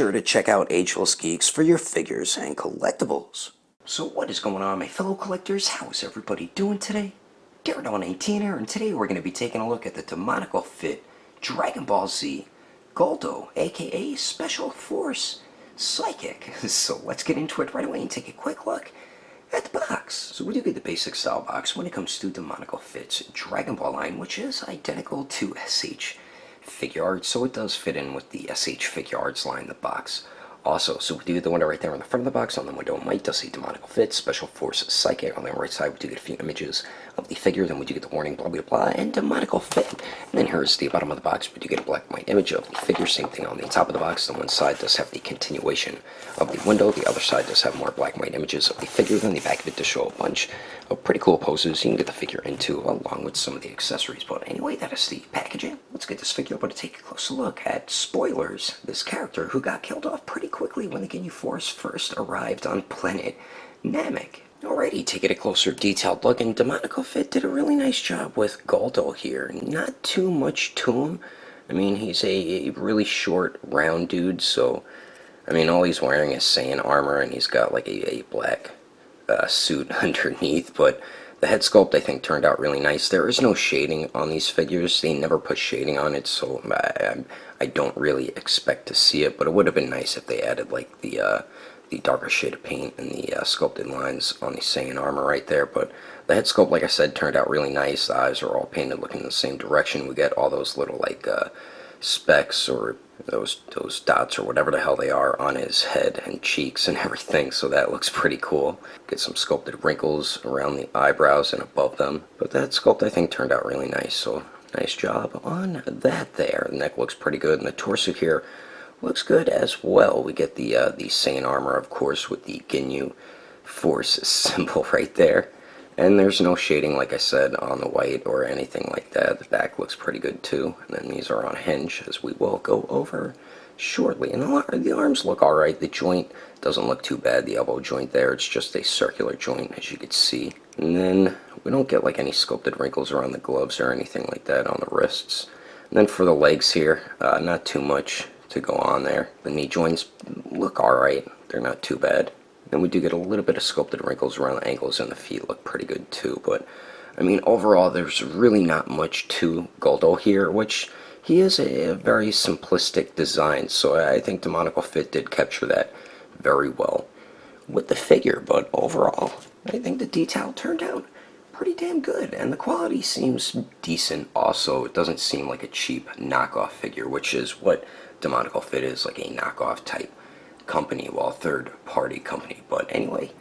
sure to check out Ageless Geeks for your figures and collectibles. So what is going on, my fellow collectors? How is everybody doing today? Daredevil19 here, and today we're going to be taking a look at the Demoniacal Fit Dragon Ball Z Guldo, aka Special Force Psychic. So let's get into it right away and take a quick look at the box. So we do get the basic style box when it comes to Demoniacal Fit's Dragon Ball line, which is identical to SH Figure Arts, so it does fit in with the SH Figure Arts line, the box. Also, so we do get the window right there on the front of the box. On the window might does say Demoniacal Fit, Special Force Psychic. On the right side, we do get a few images of the figure. Then we do get the warning, blah, blah, blah, and Demoniacal Fit. And then here's the bottom of the box. We do get a black and white image of the figure. Same thing on the top of the box. The one side does have the continuation of the window. The other side does have more black and white images of the figure. Then the back of it does show a bunch of pretty cool poses you can get the figure into, along with some of the accessories. But anyway, that is the packaging. Let's get this figure up and take a closer look at spoilers. This character who got killed off pretty quickly when the Ginyu Force first arrived on planet Namek. Alrighty, taking a closer detailed look, and Demoniacal Fit did a really nice job with Guldo here. Not too much to him. I mean, he's a really short, round dude, so, I mean, all he's wearing is Saiyan armor, and he's got like a black suit underneath, but the head sculpt, I think, turned out really nice. There is no shading on these figures. They never put shading on it, so I don't really expect to see it, but it would have been nice if they added, like, the darker shade of paint and the sculpted lines on the Saiyan armor right there. But the head sculpt, like I said, turned out really nice. The eyes are all painted looking in the same direction. We get all those little, like, specks or those dots or whatever the hell they are on his head and cheeks and everything, so that looks pretty cool. Get some sculpted wrinkles around the eyebrows and above them, but that sculpt I think turned out really nice, so nice job on that there. The neck looks pretty good, and the torso here looks good as well. We get the Saiyan armor, of course, with the Ginyu Force symbol right there. And there's no shading, like I said, on the white or anything like that. The back looks pretty good too. And then these are on hinge, as we will go over shortly. And the arms look alright. The joint doesn't look too bad. The elbow joint there, it's just a circular joint, as you can see. And then we don't get like any sculpted wrinkles around the gloves or anything like that on the wrists. And then for the legs here, not too much to go on there. The knee joints look alright. They're not too bad. Then we do get a little bit of sculpted wrinkles around the ankles, and the feet look pretty good too. But, I mean, overall, there's really not much to Guldo here, which he is a very simplistic design. So I think Demoniacal Fit did capture that very well with the figure. But overall, I think the detail turned out pretty damn good, and the quality seems decent also. It doesn't seem like a cheap knockoff figure, which is what Demoniacal Fit is, like a knockoff type company, well, third-party company. But anyway,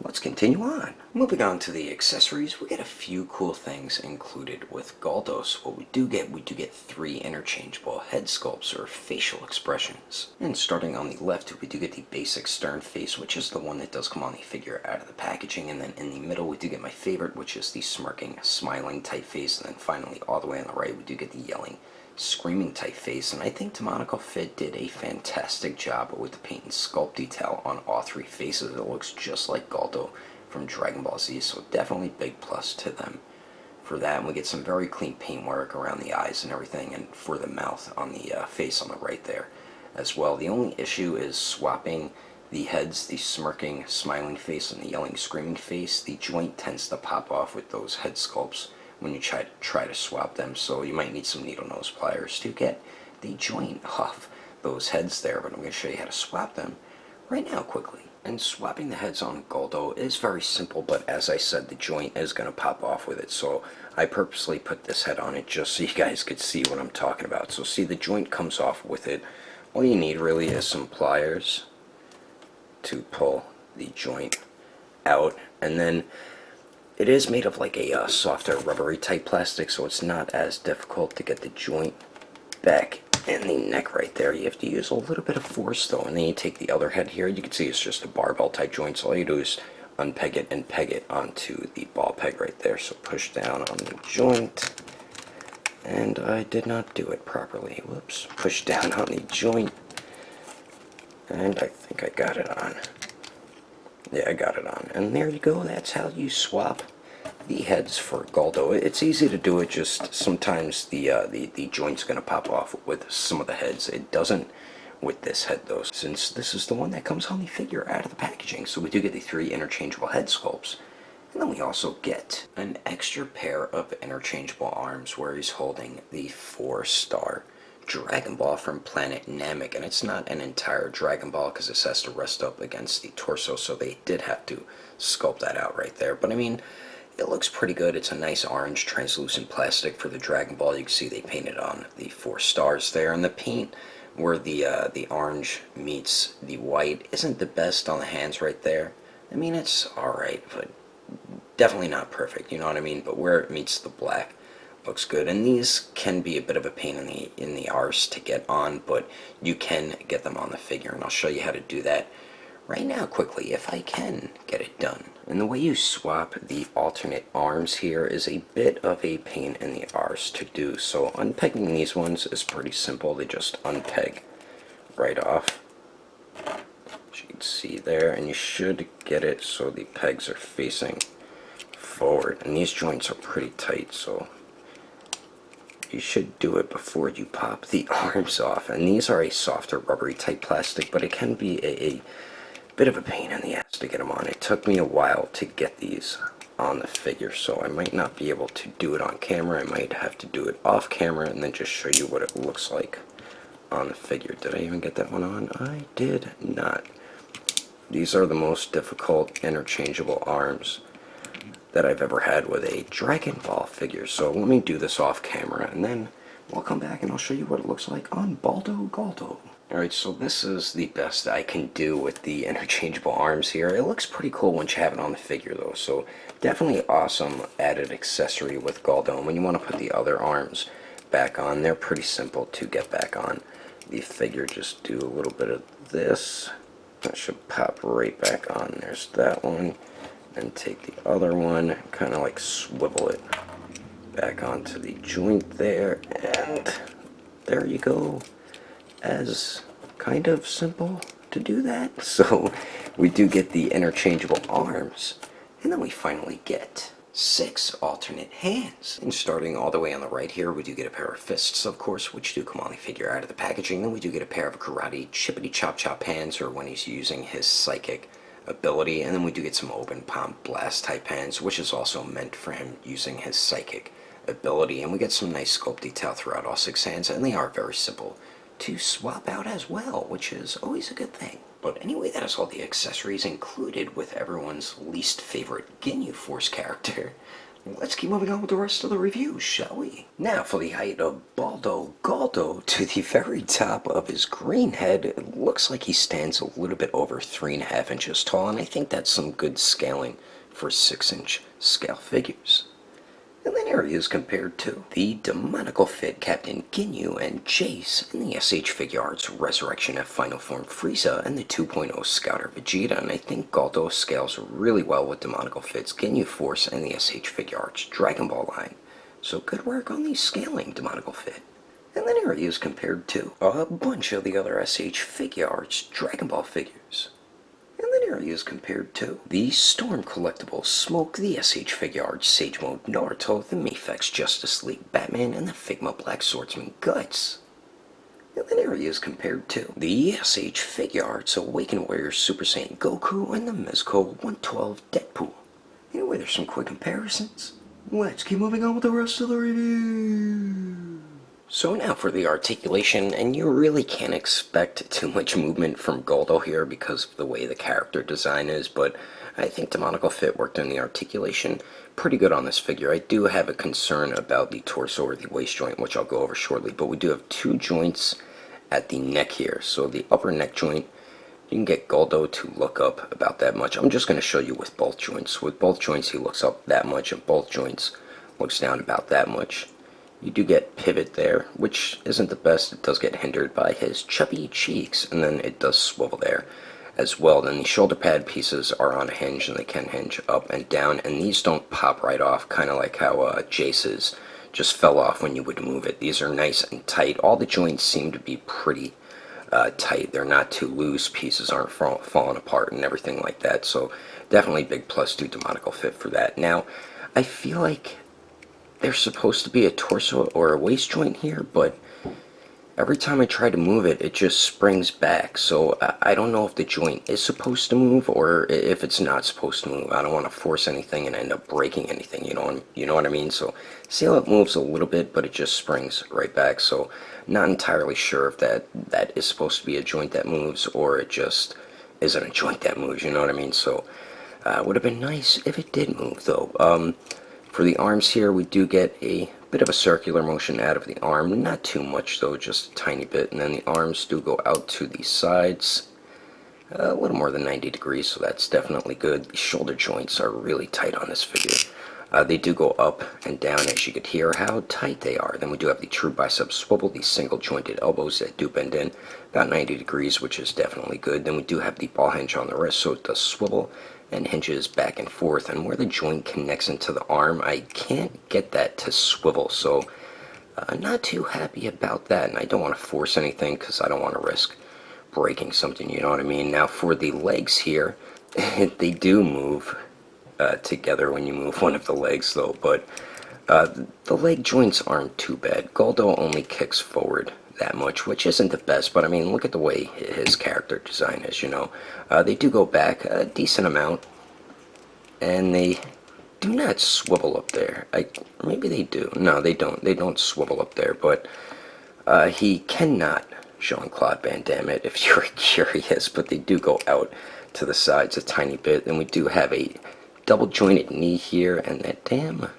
let's continue on. Moving on to the accessories, we get a few cool things included with Guldo. So what we do get 3 interchangeable head sculpts or facial expressions. And starting on the left, we do get the basic stern face, which is the one that does come on the figure out of the packaging. And then in the middle, we do get my favorite, which is the smirking, smiling type face. And then finally, all the way on the right, we do get the yelling, screaming type face. And I think Demoniacal Fit did a fantastic job with the paint and sculpt detail on all 3 faces. It looks just like Guldo from Dragon Ball Z, so definitely big plus to them for that. And we get some very clean paint work around the eyes and everything, and for the mouth on the face on the right there as well. The only issue is swapping the heads, the smirking, smiling face and the yelling, screaming face. The joint tends to pop off with those head sculpts when you try to swap them, so you might need some needle nose pliers to get the joint off those heads there. But I'm going to show you how to swap them right now quickly. And swapping the heads on Guldo is very simple, but as I said, the joint is going to pop off with it, so I purposely put this head on it just so you guys could see what I'm talking about. So see, the joint comes off with it. All you need really is some pliers to pull the joint out, and then it is made of like a softer rubbery type plastic, so it's not as difficult to get the joint back in the neck right there. You have to use a little bit of force though, and then you take the other head here. You can see it's just a barbell type joint, so all you do is unpeg it and peg it onto the ball peg right there. So push down on the joint, and I did not do it properly. Whoops. Push down on the joint, and I think I got it on. Yeah, I got it on. And there you go. That's how you swap the heads for Guldo. It's easy to do it, just sometimes the joint's going to pop off with some of the heads. It doesn't with this head though, since this is the one that comes on the figure out of the packaging. So we do get the 3 interchangeable head sculpts. And then we also get an extra pair of interchangeable arms where he's holding the 4-star Dragon Ball from planet Namek. And it's not an entire Dragon Ball because this has to rest up against the torso, so they did have to sculpt that out right there. But I mean, it looks pretty good. It's a nice orange translucent plastic for the Dragon Ball. You can see they painted on the 4 stars there, and the paint where the orange meets the white isn't the best on the hands right there. I mean, it's alright, but definitely not perfect, you know what I mean? But where it meets the black looks good. And these can be a bit of a pain in the arse to get on, but you can get them on the figure, and I'll show you how to do that right now quickly if I can get it done. And the way you swap the alternate arms here is a bit of a pain in the arse to do. So unpegging these ones is pretty simple. They just unpeg right off, as you can see there, and you should get it so the pegs are facing forward. And these joints are pretty tight, so you should do it before you pop the arms off. And these are a softer rubbery type plastic, but it can be a bit of a pain in the ass to get them on. It took me a while to get these on the figure, so I might not be able to do it on camera. I might have to do it off camera and then just show you what it looks like on the figure. Did I even get that one on? I did not. These are the most difficult interchangeable arms that I've ever had with a Dragon Ball figure. So let me do this off camera and then we'll come back and I'll show you what it looks like on Baldo Galdo. Alright, so this is the best I can do with the interchangeable arms here. It looks pretty cool once you have it on the figure though, so definitely awesome added accessory with Galdo. And when you want to put the other arms back on, they're pretty simple to get back on the figure. Just do a little bit of this. That should pop right back on. There's that one. And take the other one, kind of like swivel it back onto the joint there, and there you go. As kind of simple to do that. So we do get the interchangeable arms, and then we finally get 6 alternate hands. And starting all the way on the right here, we do get a pair of fists, of course, which do come on the figure out of the packaging. Then we do get a pair of karate chippity chop chop hands, or when he's using his psychic ability. And then we do get some open palm blast type hands, which is also meant for him using his psychic ability. And we get some nice sculpt detail throughout all 6 hands, and they are very simple to swap out as well, which is always a good thing. But anyway, that is all the accessories included with everyone's least favorite Ginyu Force character. Let's keep moving on with the rest of the review, shall we? Now for the height of Baldo Galdo. To the very top of his green head, it looks like he stands a little bit over 3.5 inches tall, and I think that's some good scaling for 6-inch scale figures. And then here he is compared to the Demoniacal Fit Captain Ginyu and Jace in the SH Figuarts Resurrection of Final Form Frieza and the 2.0 Scouter Vegeta. And I think Galdo scales really well with Demoniacal Fit's Ginyu Force and the SH Figuarts Dragon Ball line. So good work on the scaling, Demoniacal Fit. And then here he is compared to a bunch of the other SH Figuarts Dragon Ball figures. And then here he is compared to the Storm Collectibles Smoke, the SH Figuarts Sage Mode Naruto, the Mafex Justice League Batman, and the Figma Black Swordsman Guts. And then here he is compared to the SH Figuarts Awakened Warrior Super Saiyan Goku and the Mezco 112 Deadpool. Anyway, there's some quick comparisons. Let's keep moving on with the rest of the review. So now for the articulation, and you really can't expect too much movement from Galdo here because of the way the character design is, but I think Demoniacal Fit worked on the articulation pretty good on this figure. I do have a concern about the torso or the waist joint, which I'll go over shortly, but we do have 2 joints at the neck here. So the upper neck joint, you can get Galdo to look up about that much. I'm just going to show you with both joints. With both joints, he looks up that much, and both joints looks down about that much. You do get pivot there, which isn't the best. It does get hindered by his chubby cheeks, and then it does swivel there as well. Then the shoulder pad pieces are on a hinge, and they can hinge up and down, and these don't pop right off, kind of like how Jace's just fell off when you would move it. These are nice and tight. All the joints seem to be pretty tight. They're not too loose. Pieces aren't falling apart and everything like that, so definitely big plus to Demoniacal Fit for that. Now, I feel like there's supposed to be a torso or a waist joint here, but every time I try to move it, it just springs back. So I don't know if the joint is supposed to move or if it's not supposed to move. I don't want to force anything and end up breaking anything, you know what I mean? So see how it moves a little bit, but it just springs right back. So not entirely sure if that is supposed to be a joint that moves or it just isn't a joint that moves, you know what I mean? So would have been nice if it did move though. For the arms here, we do get a bit of a circular motion out of the arm, not too much though, just a tiny bit, and then the arms do go out to the sides a little more than 90 degrees, so that's definitely good. The shoulder joints are really tight on this figure. They do go up and down, as you could hear how tight they are. Then we do have the true bicep swivel, the single jointed elbows that do bend in about 90 degrees, which is definitely good. Then we do have the ball hinge on the wrist, so it does swivel and hinges back and forth, and where the joint connects into the arm, I can't get that to swivel, so not too happy about that, and I don't want to force anything because I don't want to risk breaking something, you know what I mean? Now for the legs here, they do move together when you move one of the legs though, but the leg joints aren't too bad. Guldo only kicks forward that much, which isn't the best, but I mean, look at the way his character design is, you know. They do go back a decent amount, and they do not swivel up there. Maybe they do. No, they don't. They don't swivel up there, but he cannot Jean-Claude Van Damme it if you're curious, but they do go out to the sides a tiny bit. Then we do have a double jointed knee here, and that damn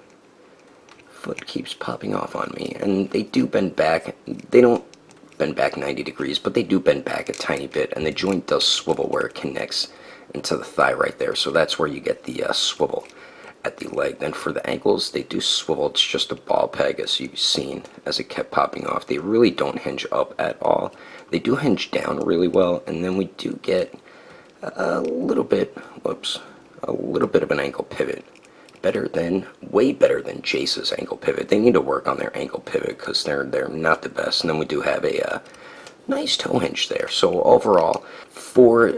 foot keeps popping off on me, and they do bend back. They don't bend back 90 degrees, but they do bend back a tiny bit, and the joint does swivel where it connects into the thigh right there, so that's where you get the swivel at the leg. Then for the ankles, they do swivel. It's just a ball peg, as you've seen, as it kept popping off. They really don't hinge up at all. They do hinge down really well, and then we do get a little bit, a little bit of an ankle pivot. Way better than Jace's ankle pivot. They need to work on their ankle pivot because they're not the best. And then we do have a nice toe hinge there. So overall, for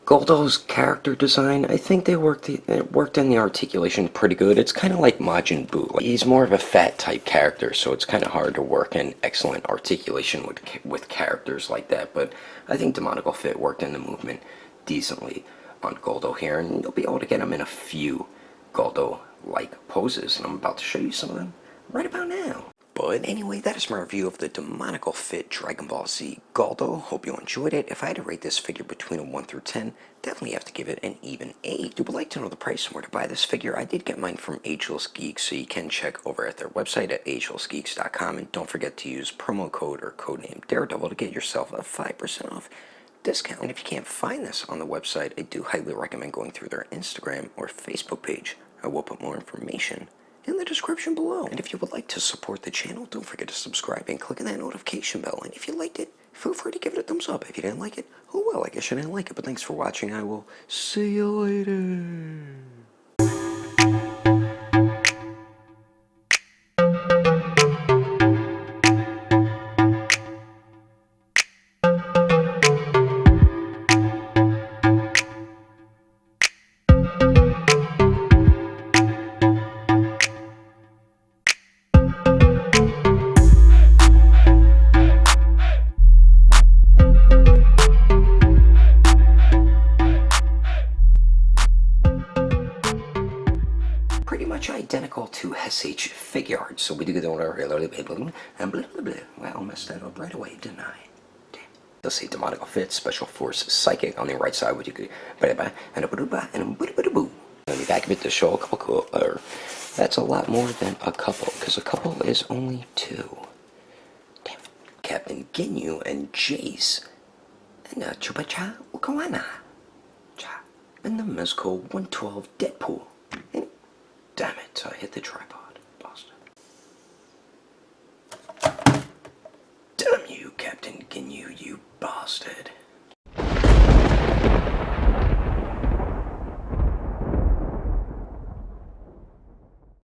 Guldo's character design, I think they worked in the articulation pretty good. It's kind of like Majin Buu. Like, he's more of a fat type character, so it's kind of hard to work in excellent articulation with characters like that. But I think Demoniacal Fit worked in the movement decently on Guldo here, and you'll be able to get him in a few Guldo-like poses, and I'm about to show you some of them right about now. But anyway, that is my review of the Demoniacal Fit Dragon Ball Z Guldo. Hope you enjoyed it. If I had to rate this figure between a 1 through 10, definitely have to give it an even 8. If you would like to know the price and where to buy this figure, I did get mine from Agelessgeeks, so you can check over at their website at agelessgeeks.com, and don't forget to use promo code or codename Daredevil to get yourself a 5% off discount. And if you can't find this on the website, I do highly recommend going through their Instagram or Facebook page. I will put more information in the description below. And if you would like to support the channel, don't forget to subscribe and click on that notification bell. And if you liked it, feel free to give it a thumbs up. If you didn't like it, oh well, I guess you didn't like it. But thanks for watching. I will see you later. Pretty much identical to SH figure art, so we do get the order and blah blah blah. Well, I messed that up right away, didn't I? Damn. They'll say Demoniacal Fit, Special Force, Psychic on the right side, which you could and a boo. Let me back a bit to show a couple cool. That's a lot more than a couple, because a couple is only 2. Damn. Captain Ginyu and Jace and Chupa Cha Wakawana Cha and the Mezco 112 Deadpool. Damn it, I hit the tripod. Bastard. Damn you, Captain Ginyu, you bastard.